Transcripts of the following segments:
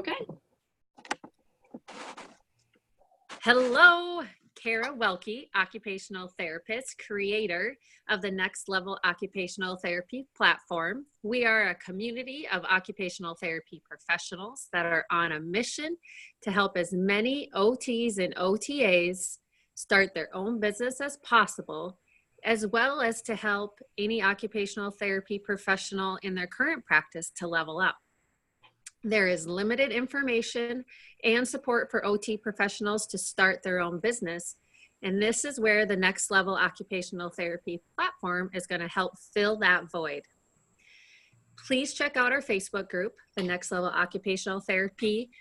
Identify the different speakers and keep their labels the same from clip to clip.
Speaker 1: Okay.
Speaker 2: Hello, Kara Welke, occupational therapist, creator of the Next Level Occupational Therapy platform. We are a community of occupational therapy professionals that are on a mission to help as many OTs and OTAs start their own business as possible, as well as to help any occupational therapy professional in their current practice to level up. There is limited information and support for OT professionals to start their own business. And this is where the Next Level Occupational Therapy platform is going to help fill that void. Please check out our Facebook group, the Next Level Occupational Therapy,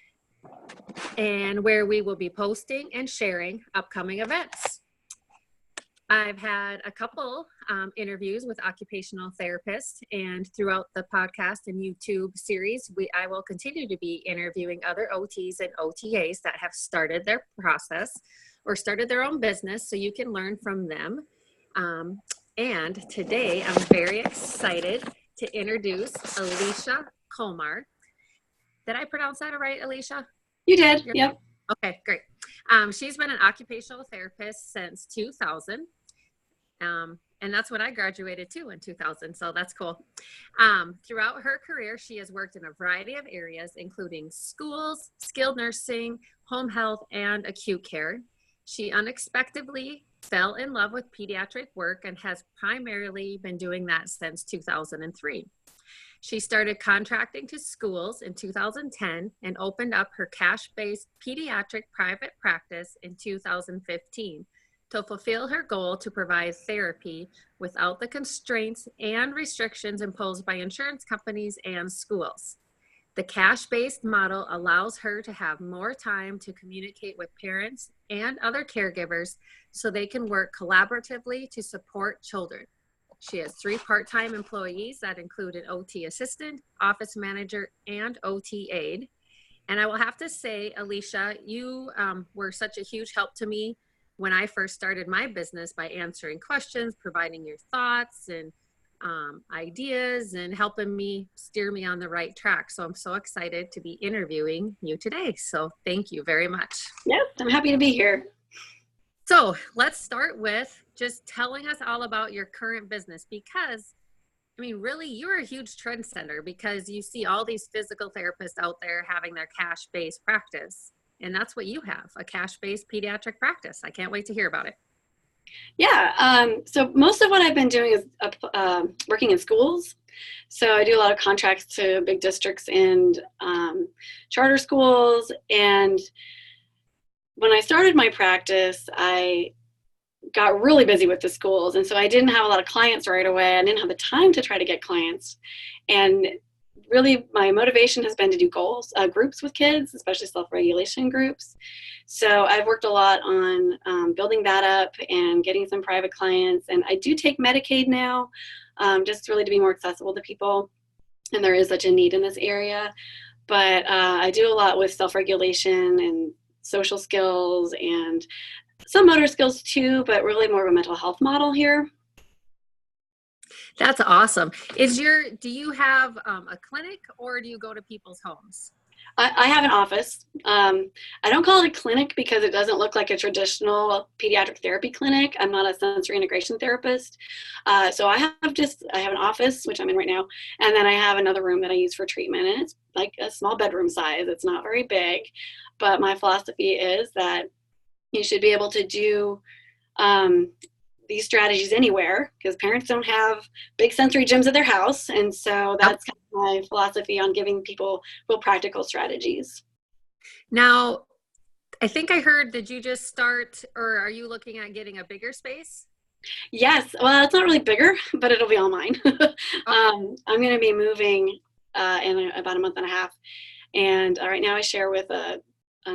Speaker 2: and where we will be posting and sharing upcoming events. I've had a couple interviews with occupational therapists, and throughout the podcast and YouTube series, I will continue to be interviewing other OTs and OTAs that have started their process or started their own business, so you can learn from them. And today I'm very excited to introduce Alicia Kollmar. Did I pronounce that right, Alicia?
Speaker 1: You did, yep.
Speaker 2: Okay, great. She's been an occupational therapist since 2000. And that's when I graduated too, in 2000, so that's cool. Throughout her career, she has worked in a variety of areas, including schools, skilled nursing, home health, and acute care. She unexpectedly fell in love with pediatric work and has primarily been doing that since 2003. She started contracting to schools in 2010 and opened up her cash-based pediatric private practice in 2015. To fulfill her goal to provide therapy without the constraints and restrictions imposed by insurance companies and schools. The cash-based model allows her to have more time to communicate with parents and other caregivers so they can work collaboratively to support children. She has 3 part-time employees that include an OT assistant, office manager, and OT aide. And I will have to say, Alicia, you were such a huge help to me when I first started my business by answering questions, providing your thoughts and ideas, and helping me steer me on the right track. So I'm so excited to be interviewing you today. So thank you very much.
Speaker 1: Yep, I'm happy to be here.
Speaker 2: So let's start with just telling us all about your current business, because I mean, really, you're a huge trendsetter, because you see all these physical therapists out there having their cash-based practice. And that's what you have, a cash-based pediatric practice. I can't wait to hear about it.
Speaker 1: Yeah, so most of what I've been doing is working in schools. So I do a lot of contracts to big districts and charter schools. And when I started my practice, I got really busy with the schools. And so I didn't have a lot of clients right away. I didn't have the time to try to get clients. And really, my motivation has been to do groups with kids, especially self-regulation groups. So I've worked a lot on building that up and getting some private clients. And I do take Medicaid now, just really to be more accessible to people. And there is such a need in this area. But I do a lot with self-regulation and social skills and some motor skills too, but really more of a mental health model here.
Speaker 2: That's awesome. Do you have a clinic, or do you go to people's homes?
Speaker 1: I have an office. I don't call it a clinic because it doesn't look like a traditional pediatric therapy clinic. I'm not a sensory integration therapist. So I have an office, which I'm in right now, and then I have another room that I use for treatment, and it's like a small bedroom size. It's not very big, but my philosophy is that you should be able to do these strategies anywhere, because parents don't have big sensory gyms at their house. And so that's kind of my philosophy on giving people real practical strategies.
Speaker 2: Now, I think I heard, did you just start, or are you looking at getting a bigger space?
Speaker 1: Yes. Well, it's not really bigger, but it'll be all mine. I'm going to be moving in about a month and a half. And right now I share with an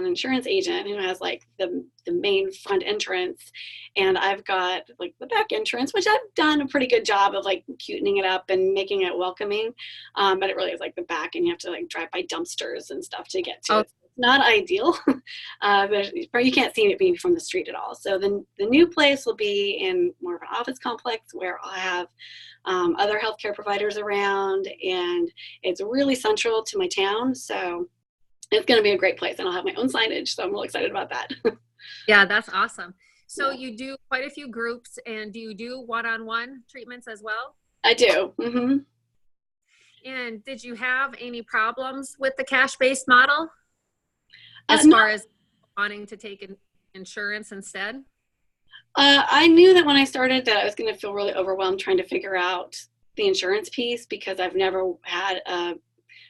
Speaker 1: insurance agent who has like the main front entrance, and I've got like the back entrance, which I've done a pretty good job of like cutening it up and making it welcoming, but it really is like the back, and you have to like drive by dumpsters and stuff to get to it. It's not ideal, but you can't see it being from the street at all. So the new place will be in more of an office complex where I'll have other healthcare providers around, and it's really central to my town. So It's going to be a great place, and I'll have my own signage. So I'm really excited about that.
Speaker 2: Yeah, that's awesome. So
Speaker 1: Yeah,
Speaker 2: you do quite a few groups, and do you do one-on-one treatments as well?
Speaker 1: I do. Hmm.
Speaker 2: And did you have any problems with the cash-based model as
Speaker 1: No,
Speaker 2: far as wanting to take insurance instead?
Speaker 1: I knew that when I started that I was going to feel really overwhelmed trying to figure out the insurance piece because I've never had a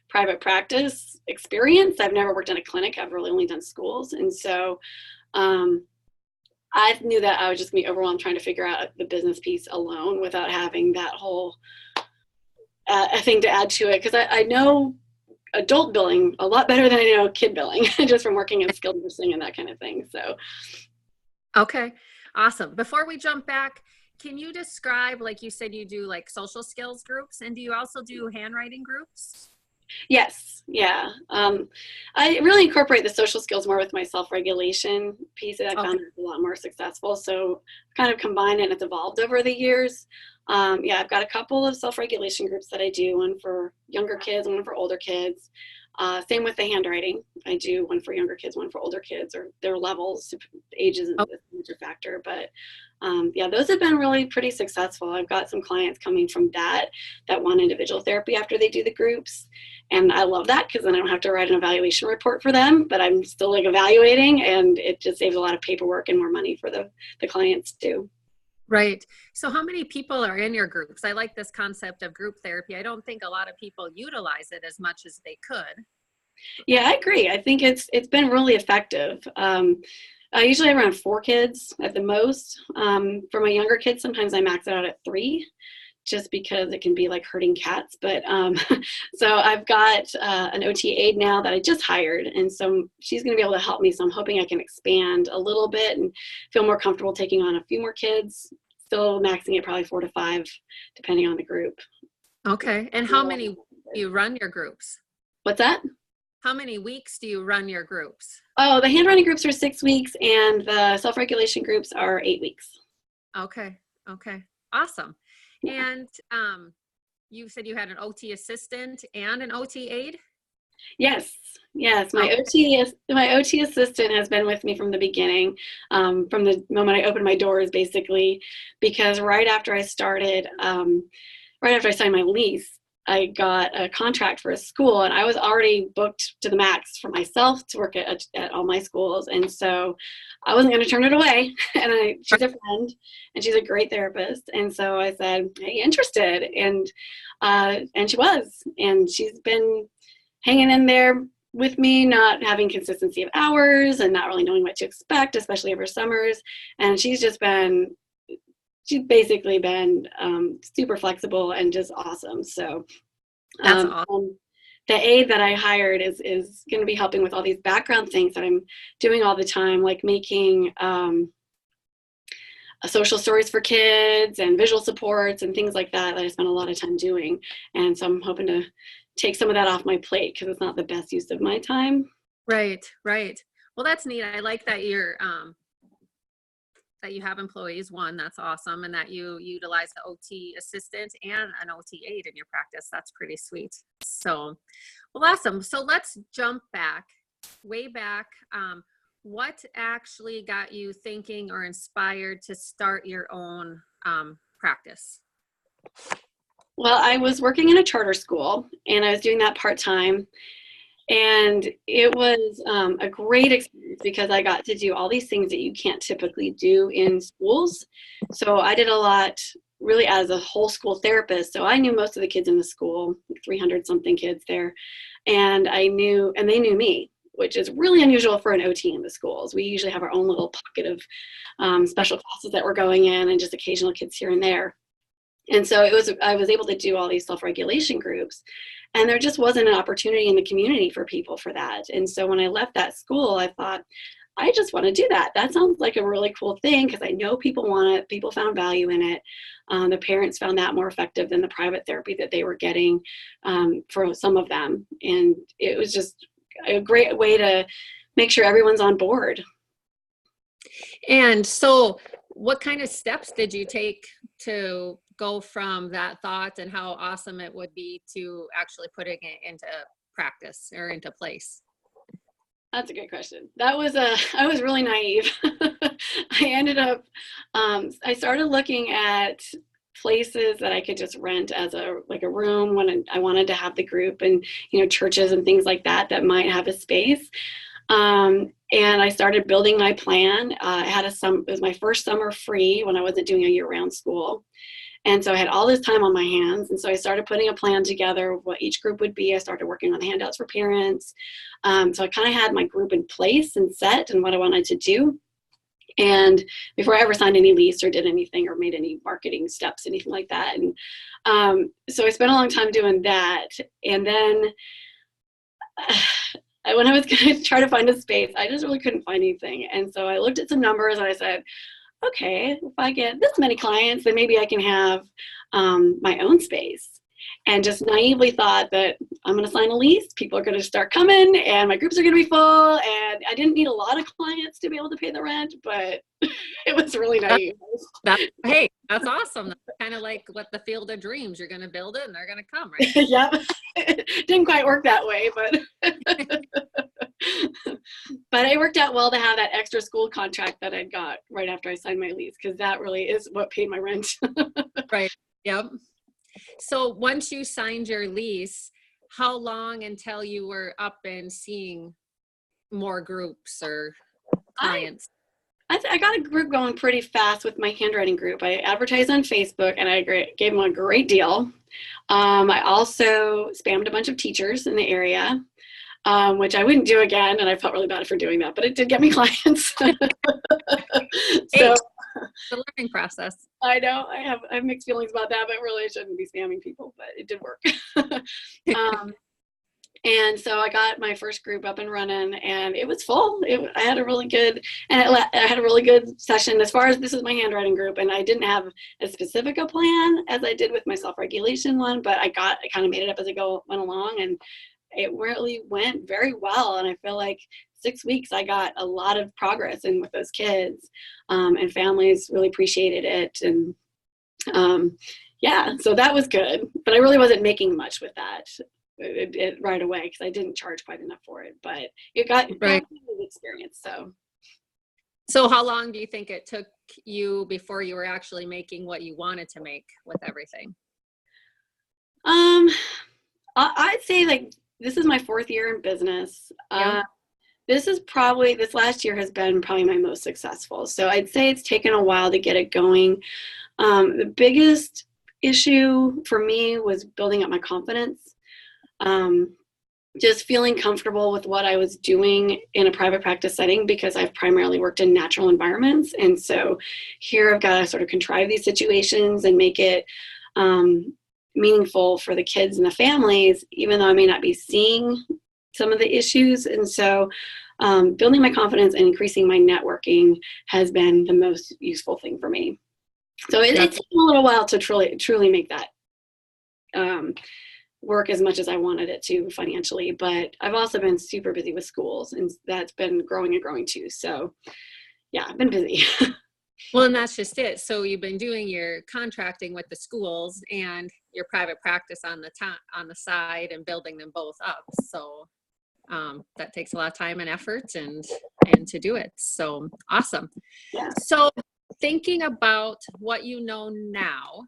Speaker 1: private practice experience. I've never worked in a clinic. I've really only done schools. And so um, I knew that I was just going to be overwhelmed trying to figure out the business piece alone without having that whole thing to add to it. Because I know adult billing a lot better than I know kid billing just from working in skilled nursing and that kind of thing. So
Speaker 2: Okay, awesome. Before we jump back, can you describe, like you said, you do like social skills groups, and do you also do handwriting groups?
Speaker 1: yes, yeah. I really incorporate the social skills more with my self-regulation piece that I
Speaker 2: Okay.
Speaker 1: found a lot more successful. So kind of combined and it's evolved over the years. Yeah, I've got a couple of self-regulation groups that I do, one for younger kids and one for older kids. Same with the handwriting. I do one for younger kids, one for older kids, or their levels. Age isn't
Speaker 2: Oh,
Speaker 1: a major factor, but yeah, those have been really pretty successful. I've got some clients coming from that want individual therapy after they do the groups. And I love that because then I don't have to write an evaluation report for them, but I'm still like evaluating, and it just saves a lot of paperwork and more money for the clients too.
Speaker 2: right. So how many people are in your groups? I like this concept of group therapy. I don't think a lot of people utilize it as much as they could.
Speaker 1: Yeah, I agree. I think it's been really effective. I usually have around 4 kids at the most. For my younger kids, sometimes I max it out at 3, just because it can be like herding cats. But so I've got an OT aide now that I just hired, and so she's going to be able to help me. So I'm hoping I can expand a little bit and feel more comfortable taking on a few more kids. Still maxing it probably 4 to 5, depending on the group.
Speaker 2: Okay. And how many do you run your groups?
Speaker 1: What's that?
Speaker 2: How many weeks do you run your groups?
Speaker 1: Oh, the handwriting groups are 6 weeks, and the self-regulation groups are 8 weeks.
Speaker 2: Okay. Okay. Awesome. And you said you had an OT assistant and an OT aide?
Speaker 1: Yes, yes. My
Speaker 2: Okay.
Speaker 1: OT is my OT assistant has been with me from the beginning, from the moment I opened my doors, basically, because right after I signed my lease, I got a contract for a school, and I was already booked to the max for myself to work at all my schools, and so I wasn't going to turn it away. And she's a friend, and she's a great therapist, and so I said, "Hey, interested?" And she was, and she's been hanging in there with me, not having consistency of hours and not really knowing what to expect, especially over summers. And she's basically been super flexible and just awesome. So
Speaker 2: That's awesome.
Speaker 1: the aide that I hired is going to be helping with all these background things that I'm doing all the time, like making social stories for kids and visual supports and things like that I spend a lot of time doing. And so I'm hoping to take some of that off my plate because it's not the best use of my time.
Speaker 2: Right, right. Well, that's neat. I like that that you have employees. One, that's awesome, and that you utilize the OT assistant and an OT aide in your practice. That's pretty sweet. So, well, awesome. So let's jump back, way back. What actually got you thinking or inspired to start your own practice?
Speaker 1: Well, I was working in a charter school and I was doing that part time. And it was a great experience because I got to do all these things that you can't typically do in schools. So I did a lot really as a whole school therapist. So I knew most of the kids in the school, like 300 something kids there. And they knew me, which is really unusual for an OT in the schools. We usually have our own little pocket of special classes that we're going in and just occasional kids here and there. And so I was able to do all these self-regulation groups, and there just wasn't an opportunity in the community for people for that. And so when I left that school, I thought, I just want to do that. That sounds like a really cool thing because I know people want it. People found value in it. The parents found that more effective than the private therapy that they were getting for some of them. And it was just a great way to make sure everyone's on board.
Speaker 2: And so, what kind of steps did you take to go from that thought and how awesome it would be to actually putting it into practice or into place?
Speaker 1: That's a good question. That was I was really naive. I ended up, I started looking at places that I could just rent as like a room when I wanted to have the group, and, churches and things like that that might have a space. And I started building my plan. It was my first summer free when I wasn't doing a year-round school. And so I had all this time on my hands. And so I started putting a plan together of what each group would be. I started working on the handouts for parents. So I kind of had my group in place and set and what I wanted to do. And before I ever signed any lease or did anything or made any marketing steps, anything like that. And so I spent a long time doing that. And then when I was going to try to find a space, I just really couldn't find anything. And so I looked at some numbers and I said, okay, if I get this many clients, then maybe I can have my own space. And just naively thought that I'm going to sign a lease, people are going to start coming, and my groups are going to be full. And I didn't need a lot of clients to be able to pay the rent, but it was really naive.
Speaker 2: Hey, that's awesome. That's kind of like what the field of dreams. You're going to build it and they're going to come, right?
Speaker 1: Yep. Didn't quite work that way, but but it worked out well to have that extra school contract that I got right after I signed my lease, because that really is what paid my rent.
Speaker 2: Right. Yep. So once you signed your lease, how long until you were up and seeing more groups or clients?
Speaker 1: I got a group going pretty fast with my handwriting group. I advertised on Facebook and I gave them a great deal. I also spammed a bunch of teachers in the area, which I wouldn't do again. And I felt really bad for doing that, but it did get me clients. So
Speaker 2: the learning process.
Speaker 1: I know I have mixed feelings about that, but really I shouldn't be spamming people, but it did work. And so I got my first group up and running, and it was full. I had a really good, I had a really good session as far as this is my handwriting group, and I didn't have as specific a plan as I did with my self-regulation one, but I kind of made it up as I went along, and it really went very well. And I feel like 6 weeks, I got a lot of progress in with those kids, and families really appreciated it. And yeah, so that was good, but I really wasn't making much with that. It right away, because I didn't charge quite enough for it, but it got
Speaker 2: right.
Speaker 1: the experience.
Speaker 2: So how long do you think it took you before you were actually making what you wanted to make with everything?
Speaker 1: I'd say like this is my 4th year in business.
Speaker 2: Yeah.
Speaker 1: This last year has been probably my most successful. So I'd say it's taken a while to get it going. The biggest issue for me was building up my confidence. Just feeling comfortable with what I was doing in a private practice setting, because I've primarily worked in natural environments. And so here I've got to sort of contrive these situations and make it meaningful for the kids and the families, even though I may not be seeing some of the issues. And so building my confidence and increasing my networking has been the most useful thing for me. So it's taken a little while to truly make that work as much as I wanted it to financially, but I've also been super busy with schools, and that's been growing and growing too. So yeah, I've been busy.
Speaker 2: Well, and that's just it. So you've been doing your contracting with the schools and your private practice on the side, and building them both up. So that takes a lot of time and effort and to do it. So awesome.
Speaker 1: Yeah.
Speaker 2: So thinking about what you know now,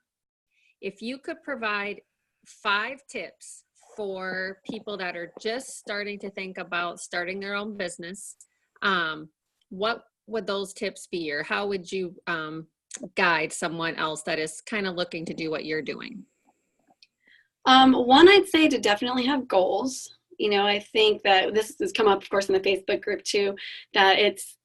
Speaker 2: if you could provide 5 tips for people that are just starting to think about starting their own business, what would those tips be, or how would you guide someone else that is kind of looking to do what you're doing?
Speaker 1: One, I'd say to definitely have goals. I think that this has come up, of course, in the Facebook group too, that it's,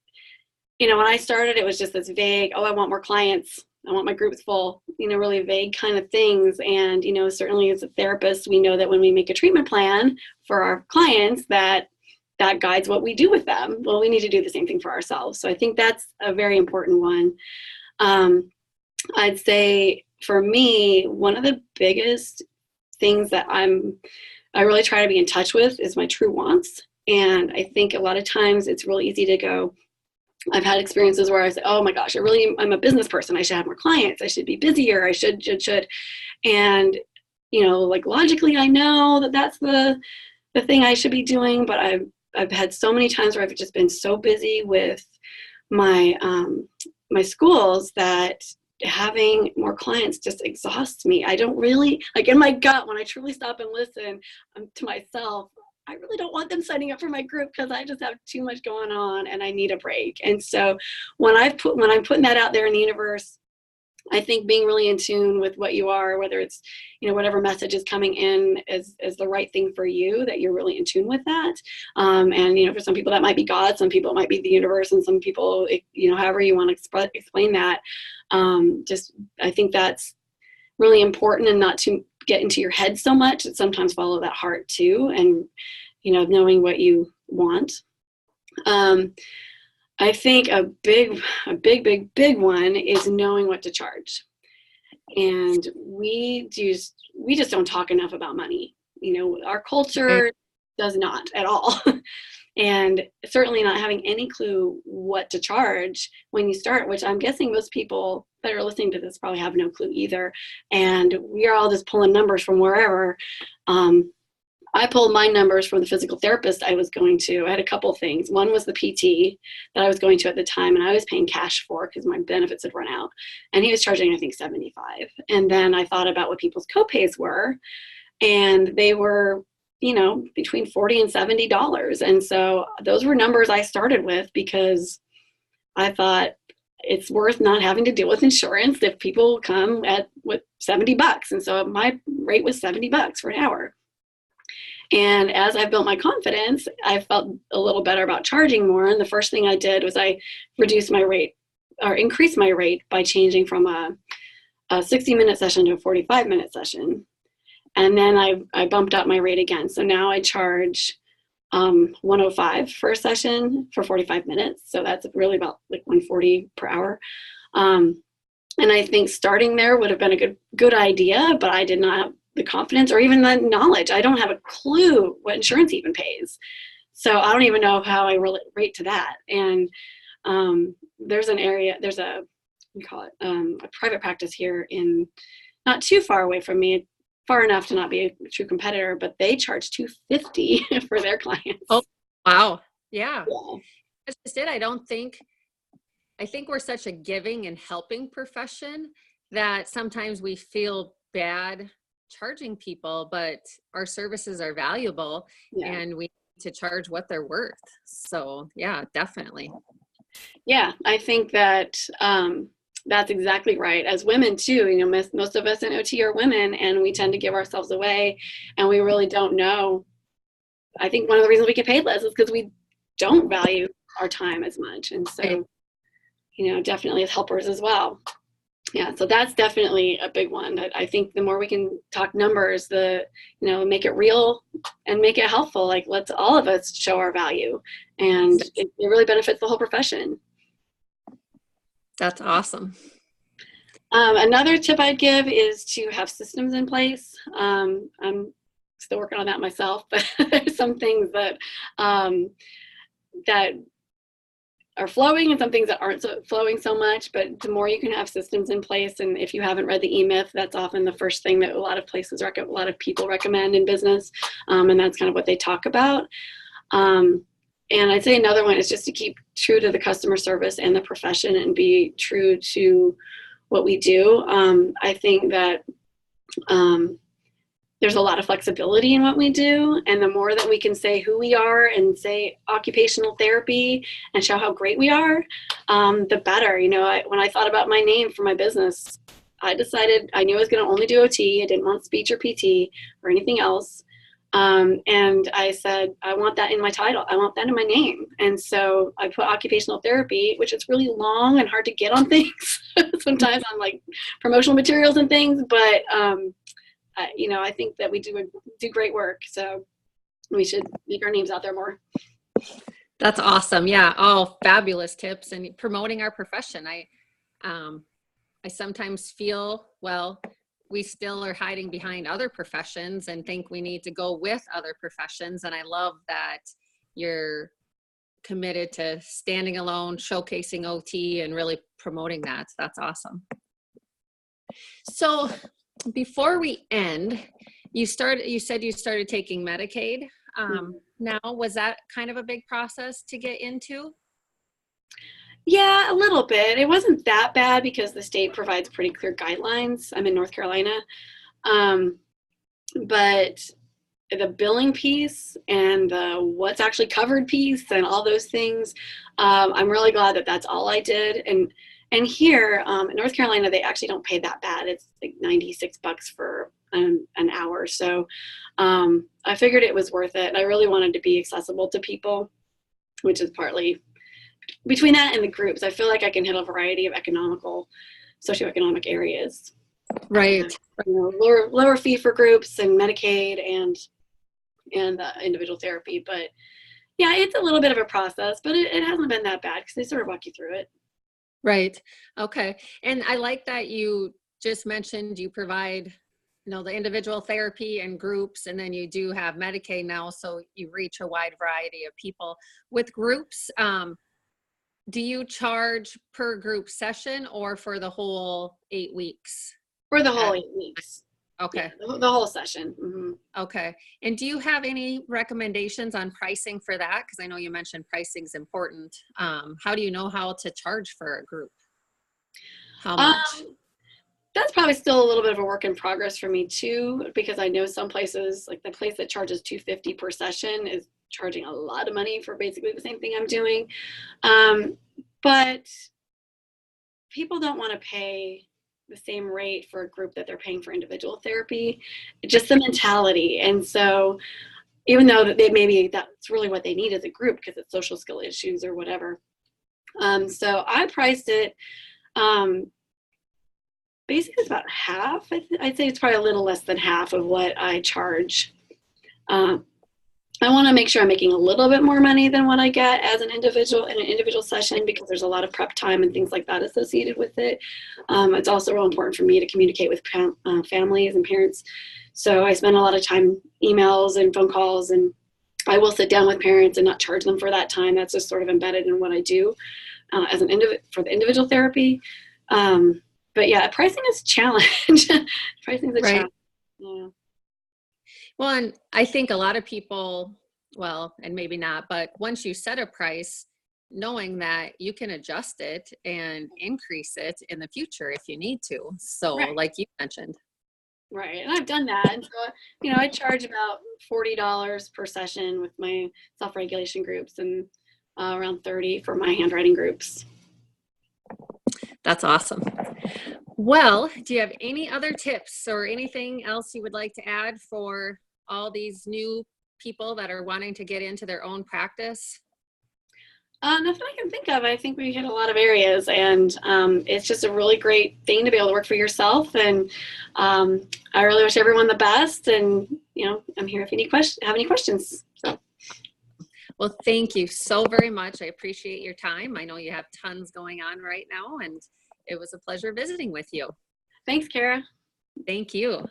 Speaker 1: when I started, it was just this vague, I want more clients, I want my groups full, really vague kind of things. And, certainly as a therapist, we know that when we make a treatment plan for our clients, that guides what we do with them. Well, we need to do the same thing for ourselves. So I think that's a very important one. I'd say for me, one of the biggest things that I really try to be in touch with is my true wants. And I think a lot of times it's really easy to go, I've had experiences where I say, oh my gosh, I'm a business person. I should have more clients. I should be busier. I should. And, like logically, I know that that's the thing I should be doing, but I've had so many times where I've just been so busy with my my schools that having more clients just exhausts me. I don't really, like, in my gut, when I truly stop and listen to myself, I really don't want them signing up for my group because I just have too much going on and I need a break. And so when I'm putting that out there in the universe, I think being really in tune with what you are, whether it's, whatever message is coming in is the right thing for you, that you're really in tune with that. And, for some people that might be God, some people it might be the universe, and some people, however you want to explain that. I think that's really important, and not to get into your head so much. Sometimes follow that heart too, and, knowing what you want. I think a big one is knowing what to charge. And we just don't talk enough about money. Our culture does not at all. And certainly not having any clue what to charge when you start, which I'm guessing most people that are listening to this probably have no clue either. And we are all just pulling numbers from wherever. I pulled my numbers from the physical therapist I was going to. I had a couple things. One was the PT that I was going to at the time, and I was paying cash for because my benefits had run out. And he was charging, I think, $75. And then I thought about what people's copays were, and they were, between $40 and $70. And so those were numbers I started with because I thought it's worth not having to deal with insurance if people come with $70. And so my rate was $70 for an hour. And as I built my confidence, I felt a little better about charging more. And the first thing I did was I reduced my rate, or increased my rate, by changing from a 60-minute session to a 45-minute session. And then I bumped up my rate again. So now I charge $105 for a session for 45 minutes. So that's really about like $140 per hour. And I think starting there would have been a good idea, but I did not have the confidence or even the knowledge. I don't have a clue what insurance even pays. So I don't even know how I rate to that. And there's a private practice here in not too far away from me, far enough to not be a true competitor, but they charge $250 for their clients.
Speaker 2: Oh, wow. Yeah. That's just it. I think we're such a giving and helping profession that sometimes we feel bad charging people, but our services are valuable, and we need to charge what they're worth. So yeah, definitely.
Speaker 1: Yeah, I think that that's exactly right. As women too, most of us in OT are women, and we tend to give ourselves away, and we really don't know. I think one of the reasons we get paid less is because we don't value our time as much. And so, definitely as helpers as well. Yeah, so that's definitely a big one. I think the more we can talk numbers, make it real and make it helpful. Like, let's all of us show our value, and it really benefits the whole profession.
Speaker 2: That's awesome.
Speaker 1: Another tip I'd give is to have systems in place. I'm still working on that myself, but there's some things that that are flowing and some things that aren't flowing so much. But the more you can have systems in place, and if you haven't read the E-Myth, that's often the first thing that a lot of people recommend in business, and that's kind of what they talk about. And I'd say another one is just to keep true to the customer service and the profession, and be true to what we do. I think that there's a lot of flexibility in what we do, and the more that we can say who we are and say occupational therapy and show how great we are, the better. When I thought about my name for my business, I decided I knew I was going to only do OT. I didn't want speech or PT or anything else. And I said, I want that in my title. I want that in my name. And so I put occupational therapy, which is really long and hard to get on things sometimes on like promotional materials and things. But, I think that we do great work. So we should make our names out there more.
Speaker 2: That's awesome. Yeah. All fabulous tips, and promoting our profession. I sometimes feel, we still are hiding behind other professions and think we need to go with other professions. And I love that you're committed to standing alone, showcasing OT, and really promoting that. That's awesome. So before we end, you said you started taking Medicaid. now. Was that kind of a big process to get into?
Speaker 1: Yeah, a little bit. It wasn't that bad because the state provides pretty clear guidelines. I'm in North Carolina. Um, but the billing piece and the what's actually covered piece and all those things, I'm really glad that that's all I did. And here in North Carolina, they actually don't pay that bad. It's like $96 for an hour. So I figured it was worth it. I really wanted to be accessible to people, which is partly between that and the groups. I feel like I can hit a variety of socioeconomic areas.
Speaker 2: Right.
Speaker 1: Lower fee for groups and Medicaid and individual therapy. But yeah, it's a little bit of a process, but it hasn't been that bad because they sort of walk you through it.
Speaker 2: Right. Okay. And I like that you just mentioned you provide, the individual therapy and groups, and then you do have Medicaid now, so you reach a wide variety of people. With groups, do you charge per group session or for the whole 8 weeks?
Speaker 1: For the whole 8 weeks.
Speaker 2: Okay.
Speaker 1: Yeah, the whole session. Mm-hmm.
Speaker 2: Okay. And do you have any recommendations on pricing for that? Because I know you mentioned pricing is important. How do you know how to charge for a group? How much?
Speaker 1: That's probably still a little bit of a work in progress for me too, because I know some places, like the place that charges $250 per session is charging a lot of money for basically the same thing I'm doing. But people don't want to pay the same rate for a group that they're paying for individual therapy. It's just the mentality. And so even though that maybe that's really what they need as a group because it's social skill issues or whatever. So I priced it basically it's about half. I'd say it's probably a little less than half of what I charge. I want to make sure I'm making a little bit more money than what I get as an individual in an individual session because there's a lot of prep time and things like that associated with it. It's also real important for me to communicate with families and parents. So I spend a lot of time emails and phone calls, and I will sit down with parents and not charge them for that time. That's just sort of embedded in what I do as for the individual therapy. But yeah, pricing is a challenge. Pricing is a challenge. Yeah.
Speaker 2: Well, and I think a lot of people, well, and maybe not, but once you set a price, knowing that you can adjust it and increase it in the future if you need to. So right. Like you mentioned.
Speaker 1: Right. And I've done that. And so, I charge about $40 per session with my self-regulation groups and around $30 for my handwriting groups.
Speaker 2: That's awesome. Well, do you have any other tips or anything else you would like to add for all these new people that are wanting to get into their own practice?
Speaker 1: Nothing I can think of. I think we hit a lot of areas, and it's just a really great thing to be able to work for yourself. And I really wish everyone the best. And I'm here if you have any questions. So.
Speaker 2: Well, thank you so very much. I appreciate your time. I know you have tons going on right now, and it was a pleasure visiting with you.
Speaker 1: Thanks, Kara.
Speaker 2: Thank you.